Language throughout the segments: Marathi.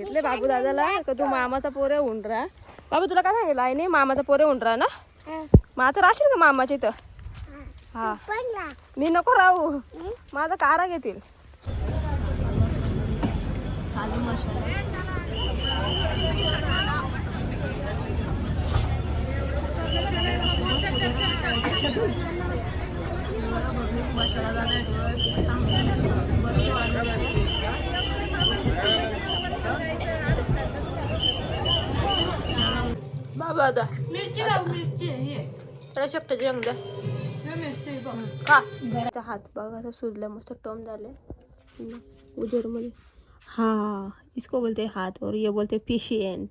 घेतले बाबू दादाला का तू मामाचा पोरे होऊन राहा. बाबू तुला काय सांगितलं आईने मामाचा पोरे होऊन राहा ना. मग आता राहशील का मामाच्या इथं? हा मी नको राहू, माझा कारा घेतील. बाबा आता मिरची शकतो जंग का हात बघा असं सुजलं मस्त टर्म झाले उजेड मध्ये. हाँ इसको बोलते हाथ और ये बोलते पेशेंट.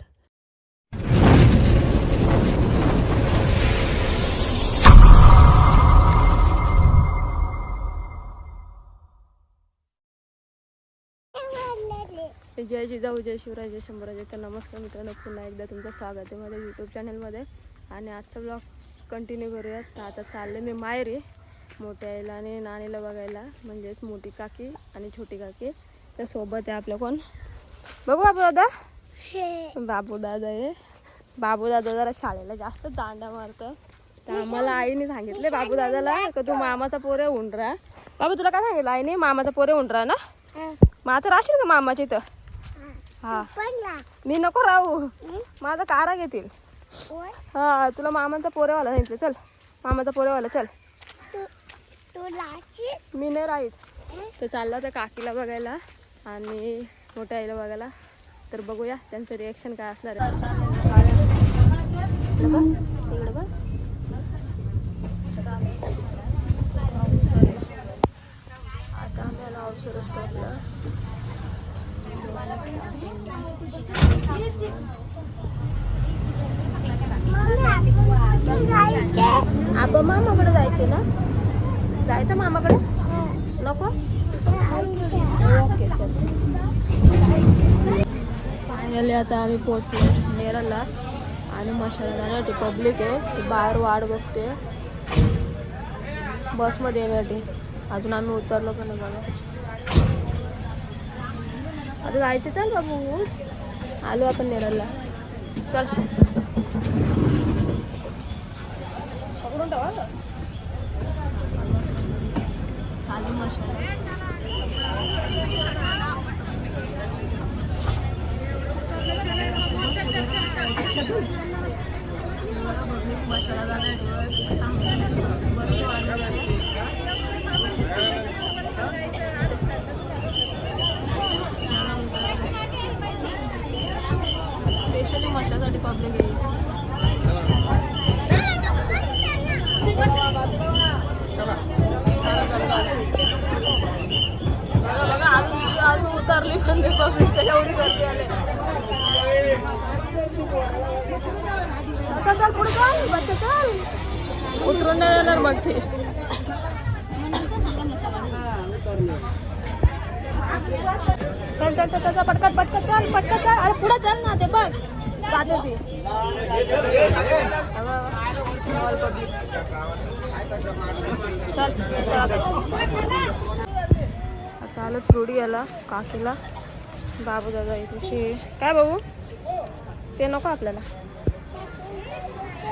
जय जिजाऊ जय शिवराय जय शंभराजे. तर नमस्कार मित्रांनो, पुन्हा एकदा तुमचं स्वागत आहे माझ्या यूट्यूब चॅनलमध्ये. आणि आजचा ब्लॉग कंटिन्यू करूयात. तर आता चालले मी माहेरी मोठ्या आईला आणि नानीला बघायला, म्हणजेच मोठी काकी आणि छोटी काकी. तर सोबत आहे आपलं कोण बघू बाबू दादा. बाबू दादा आहे. बाबू दादा जरा शाळेला जास्त दांडा मारतं. तर आम्हाला आईने सांगितले बाबू दादाला का तू मामाचा पोरे होऊन राहा. बाबू तुला काय सांगितलं आईने मामाचा पोरे होऊन राहा ना. मग आता राहशील का मामाच्या इथं? हा मी नको राहू, माझा कारा घेतील. हा तुला मामाचा पोरेवाला सांगितलं. चल मामाचा पोरेवाला चल. मी नाही राहीत. तर चालला तर काकीला बघायला आणि मोठ्या आईला बघायला. तर बघूया त्यांचं रिॲक्शन काय असणार आहे. आता आम्ही आलो अवसर स्टॉपला. आपण मामाकडे जायचे ना. जायचं मामाकडे नको. ओके फायनली आता आम्ही पोचलो नेरळला. आणि मशाला जाण्यासाठी पब्लिक आहे, बाहेर वाट बघते बसमध्ये येण्यासाठी. अजून आम्ही उतरलो पण नाही बघा. आता जायचं. चल बाबू आलो आपण नेरळला. चल पकडून ठेवा चालू मशाला. मशाला जाण्यासाठी बस स्पेशली मशासाठी पब्लिक येईल. अजून उतरली पण ते पब्लिक एवढी गर्दी आले. चल पुढे चल बच्चा चल. उतरून नाही येणार मग ते. चल चल चल चल पटकन पटकन चल पटकन चल. अरे पुढे चल ना, ते बघ जाते ती. चल आता आलं फ्रूट घ्यायला काकीला. बाबू दादा इथे काय बाबू ते नको आपल्याला.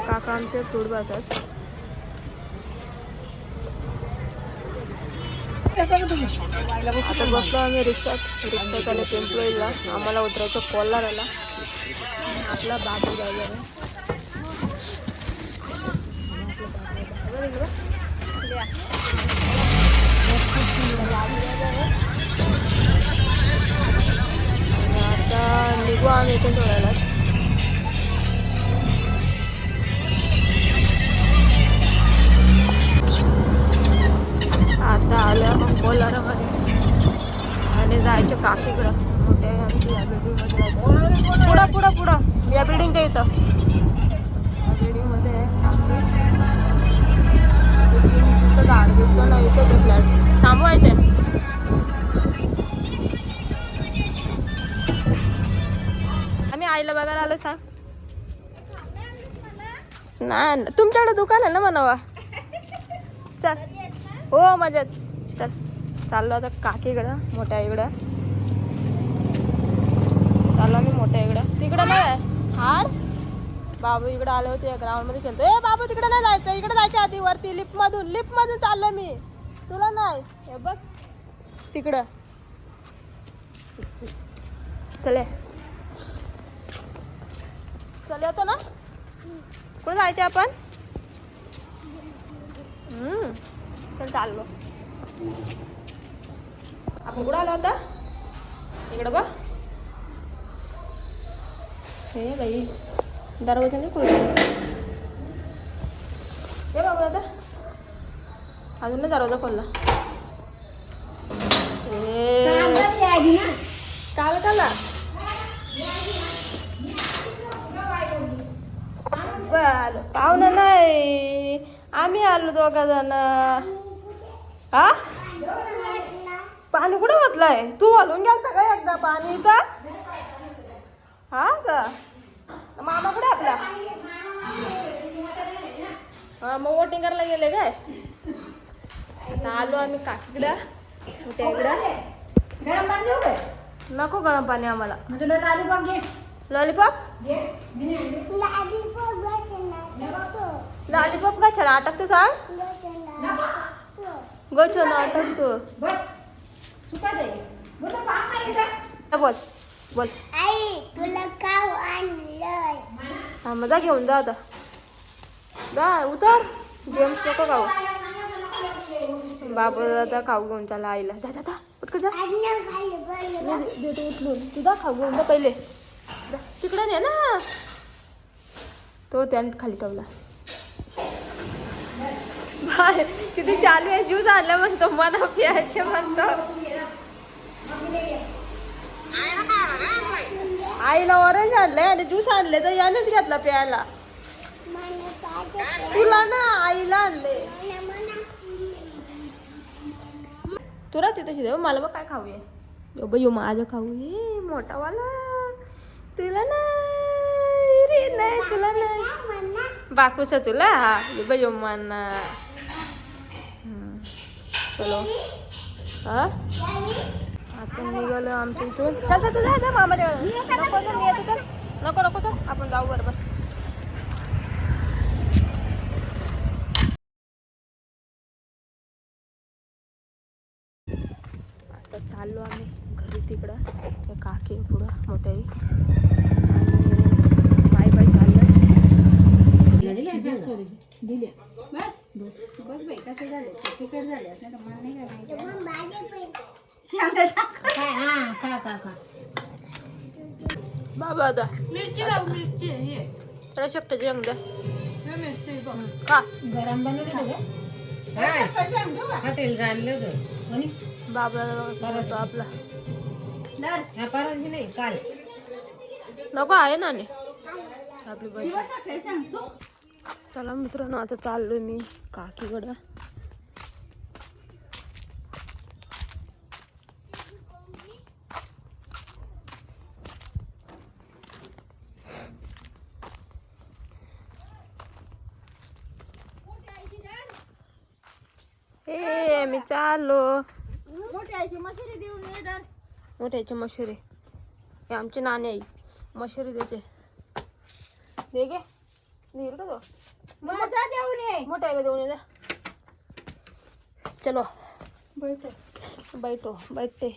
काका आमचे फ्रूट बाजार. आता बसलो आम्ही रिक्षा चालू एम्प्लॉईला. आम्हाला उतरायचं कोल्हारला. आपला बाबू दादा आता निघू आम्ही इथून थोड्याला. आता आलं मग कोल्हारामध्ये आणि जायचं काकीकडं. मोठ्या आमची या बिल्डिंगमध्ये जायचं. पुढं पुढं पुढं या बिल्डिंगच्या इथं. या बिल्डिंगमध्ये तिथं झाड दिसतो ना, इथं ते फ्लॅट थांबवायचं. आम्ही आईला बघायला आलो. सांग नाही तुमच्याकडे दुकान आहे ना म्हणावा. चल हो मजेत. चल चाललो आता काकीकडं मोठ्या आईकडं. चाललो तिकडे नाही हाड बाबू इकडे आले होते ग्राउंड मध्ये खेळतो. ए बाबू तिकडे नाही जायचं, इकडे जायच्या आधी वरती लिफ्ट मधून चाललो मी. तुला नाही हे बघ तिकडं. चले चल येतो ना. कुठे जायचे आपण? चल चाललो. आपण कुठं आलो होता? इकडं बघ. हे बाई दरवाजा नाही खोलला. हे बाबू दादा अजून नाही दरवाजा खोलला. काल काला पाहुणं नाही आम्ही आलो दोघा जण. हा पाणी कुठं ओतलंय? तू हलून गेलता का एकदा पाणी इथं? हा का मामा कुठे आपला? हा मग वोटिंग करायला गेले काय? आता आलो आम्ही काकीकडं मोठ्या इकडं. गरम पाणी देऊ काय? नको गरम पाणी आम्हाला. म्हणजे लॉलीपॉप घे. लॉलीपॉप लॉलीपॉप कशाला अटकतो सांग? गोचन अटकतो. बस चुका दे. बोल पाम नाही का? बोल बोल. आई तुला काव आणलंय. हा मजा घेऊन जा आता. जा उतर. गेम्स नको खाऊ. बाबा आता खाऊ घेऊन चला आईला. जा जा जा पटकन जा. देतो उचलून. तुझा खाऊ घेऊन जा पहिले. तिकडे ने ना. तो त्याने खाली ठेवला. किती चालू आहे. ज्यूस आणलं म्हणतो मला प्यायचे म्हणतो. आईला ऑरेंज आणलंय आणि ज्यूस आणले तर यानेच घेतला प्यायला. तुला ना आईला आणले. तुला तिथे शिदे मला बघ काय खाऊये. यो माझं खाऊ ये मोठावाला. तुला नाही रे नाही तुला नाही बाकूचा तुला. हा यो माना. चलो हा आपण निघालो आमच्या इथून. चल तुझा आहे मामाच्या नको तर मी येतो. तर नको नको तर आपण जाऊ बरोबर. आता चाललो आम्ही घरी तिकडं. त्या काकी पुढं मोठ्याही बाय बाय चाललं. बाबा आता मिरची मिरची शकतो जंग द्या का गरम बनवले हॉटेल जाणलं बाबा आपला नाही काल नको आहे ना आपली बाई. चला मित्रांनो आता चाललोय मी काकीकडं. हे मी चाललो. मोठ्याची मशुरी देऊन ये तर. मोठ्याची मशुरी हे आमची नाणी आई मशुरी देते. दे गे देईल का तो? माझा देऊन ये. मोठ्याला देऊन ये. चलो बैठो बैठते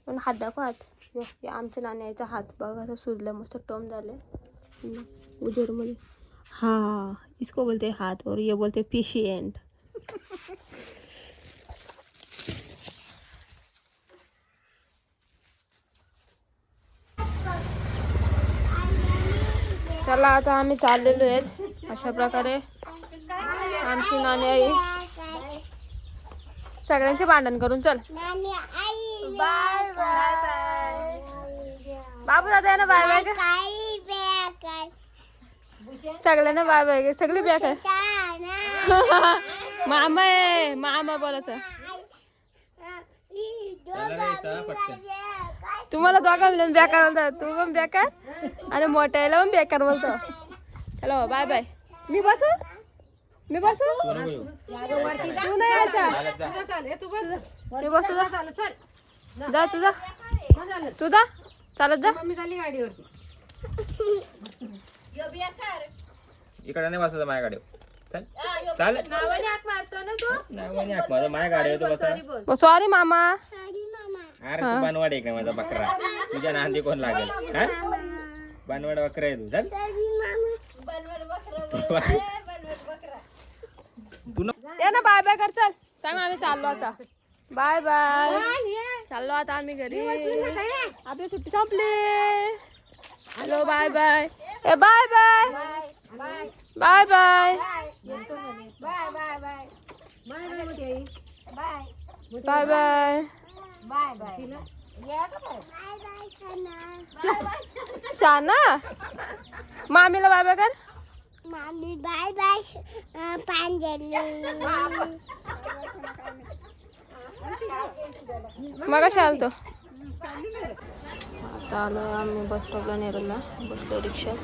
पण हात दाखव. हात हे आमच्या नाण्याचा हात बघा असं सुजलं मस्त टर्म झाले उजेड मध्ये. हाँ इसको बोलते हाथ और ये बोलते पेशेंट. चला आता आम्ही चाललेलो आहेत अशा प्रकारे. आमची नानी आई सगळ्यांचे भांडण करून. चल बाय बाय बाबू दादा ना बाय बाय. सगळ्यांना बाय बाय. सगळी बॅग आहे. मामा आहे मामा बोलायचं. तुम्हाला दोघा मिळून बेकार बोलतो. तू पण बेकार आणि मोठ्याला पण बेकार बोलतो. चलो बाय बाय. मी बसू मी बसू. तू नाही यायचा. तू बसू जा तुझा तुझा चालत जा. मम्मी चालली गाडीवरती. इकडे नाही बसायचं माझ्या गाडीवर. चल चाल. नावाने हाक मारतो ना तू. नाही हाक माझं माझ्या गाडीवर बसा. सॉरी मामा. अरे तू बनवाड आहे का माझा बकरा? तुझ्या नांदी कोण लागेल? हा बनवाड बकरा आहे तू. चल तू ये ना बाय बाय कर. चल सांग आम्ही चाललो आता. Bye bye. चाललो आता आम्ही घरी. आपली सुट्टी संपली. Hello bye bye. ए bye bye. Bye bye. Bye bye. शाना मामीला बाय बाय कर. मामी बाय बाय पांजली. मग आलतो. आता आलो आम्ही बस स्टॉपला नेरला. बसलो रिक्षात.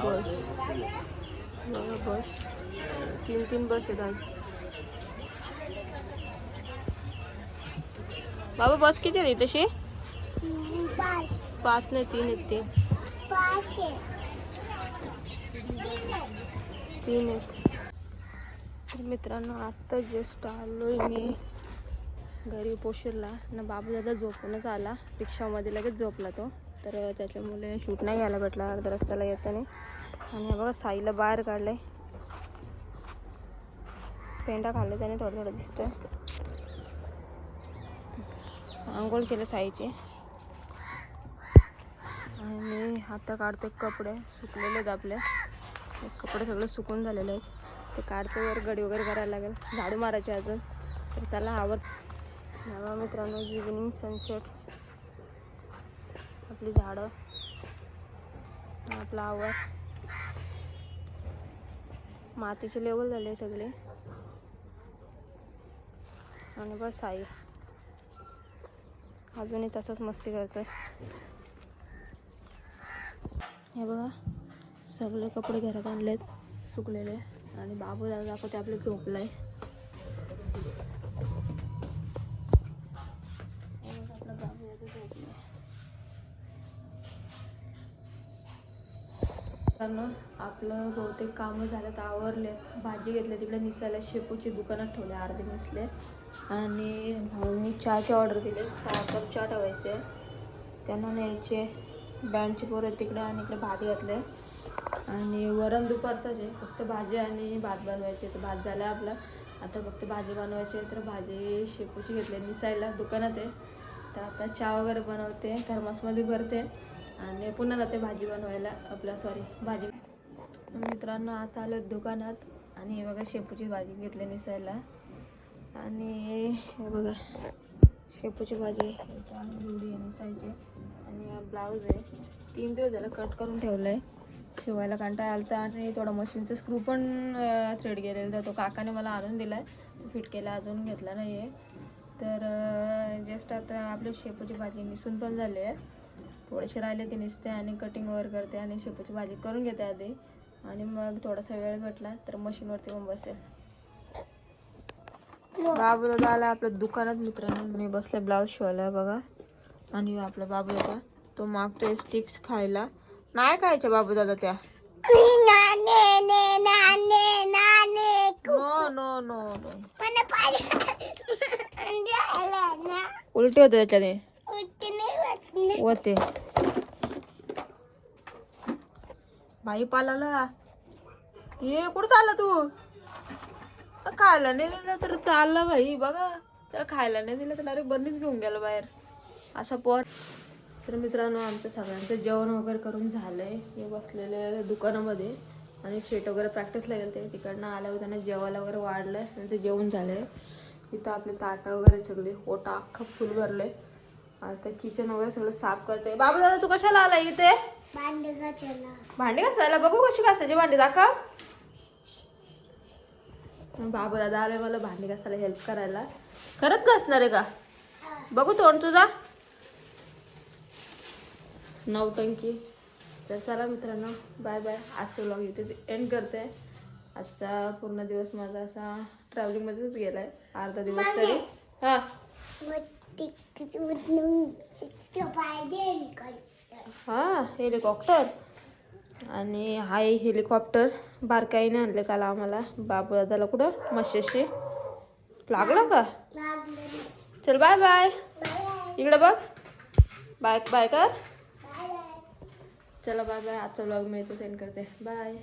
बस बस 3 बस आहेत आज. बाबा बस किती आहे तशी? 5 नाही 3 आहेत ते. 3 आहेत. तर मित्रांनो आत्ता जस्ट आलोय मी घरी पोशीरला ना. बाबू दादा झोपूनच आला. रिक्षामध्ये लगेच झोपला तो. तर त्याच्यामुळे शूट नाही घ्यायला भेटला अर्ध्या रस्त्याला येताना. आणि बघा साईला बाहेर काढलंय. पेंडा खाल्ला त्याने थोडं थोडं दिसतंय. आंघोळ केलं साईची. आणि आता काढते कपडे सुकलेले आहेत आपले. कपडे सगळे सुकून झालेले आहेत. ते काढते वर गडी वगैरे करायला लागेल. झाडू मारायचे अजून. तर चला आवड नवा मित्रांनो. Evening sunset. आपली झाडं आपला आवर. मातीचे लेवल झाले सगळे. आणि बस साई अजूनही तसंच मस्ती करतोय. हे बघा सगळे कपडे घरात आणलेत सुकलेले. आणि बाबू दाखवते आपलं झोपलाय. आपलं बहुतेक कामं झालं तर आवरले. भाजी घेतली तिकडे निसायला. शेपूची दुकानात ठेवले अर्धे निसले. आणि भाऊनी चहाची ऑर्डर दिली. 6 कप चहा ठेवायचे. त्यांना न्यायचे. बँडची पोरं तिकडे. आणि इकडे भात घातले. आणि वरण दुपारचाच आहे. फक्त भाजी आणि भात बनवायचे. तर भात झाला आपला. आता फक्त भाजी बनवायची आहे. तर भाजी शेपूची घेतली निसायला दुकानात आहे. तर आता चहा वगैरे बनवते. थर्मासमध्ये भरते. आणि पुन्हा जाते भाजी बनवायला. भाजी. मित्रांनो आता आलो दुकानात. आणि हे बघा शेपूची भाजी घेतली निसायला. आणि हे बघा शेपूची भाजी जोडी निसायची. आणि ब्लाऊज आहे 3 दिवस झालं कट करून ठेवलं आहे. शिवायला कंटाळा आलता. आणि थोडा मशीनचा स्क्रू पण थ्रेड गेलेला तर तो काकाने मला आणून दिला आहे. फिट केला अजून घेतला नाही आहे. तर जस्ट आता आपली शेपूची भाजी निसून पण झाली आहे. थोडेसे राहिले ते निसते आणि कटिंग वगैरे करते. आणि शेपूची भाजी करून घेते आधी. आणि मग थोडासा वेळ भेटला तर मशीनवरती पण बसेल. बाबू दादा आला आपल्या दुकानात मित्रांनो. मी बसले ब्लाऊज शिवायला बघा. आणि आपला बाबू दादा तो मागतोय स्टिक्स खायला. नाही खायच्या बाबू दादा त्या. नो नो नो नो उलटी होते त्याच्याने होते. बाई पालाला ये कुठं चालला तू? खायला नाही दिलं तर चाललं भाई. बघा त्याला खायला नाही दिलं तर डायरेक्ट बंदीच घेऊन गेलं बाहेर असा पोर. तर मित्रांनो आमचं सगळ्यांचं जेवण वगैरे करून झालंय. हे बसलेले दुकानामध्ये. आणि शेट वगैरे प्रॅक्टिसला गेले ते. तिकडनं आल्यावर त्यांना जेवायला वगैरे वाढलंय. त्यांचं जेवण झालंय. इथं आपले ताटं वगैरे सगळे ओटा अख्खा फुल भरले. आता किचन वगैरे सगळं साफ करते. बाबा दादा तू कशाला आला इथे? भांडी घासायला. बघू कशी घासायची भांडी दाखव. बाबा दादा आले मला भांडी घासायला हेल्प करायला. खरंच घासणार आहे का? बघू तोंड तुझा. नवटंकी. तर चला मित्रांनो बाय बाय. आजचा व्लॉग इथे एंड करते. आजचा पूर्ण दिवस माझा असा ट्रॅव्हलिंगमध्येच गेलाय. अर्धा दिवस तरी. हां हा हेलिकॉप्टर. आणि हाय हेलिकॉप्टर बारकाईने आणले काल आम्हाला बाबू दादाला. कुठं मशेशी लागला का? चल बाय बाय. इकडे बघ. बाय बाय कर. चला बाय बाय. आजचा व्लॉग मी इथे सेंड करते. बाय.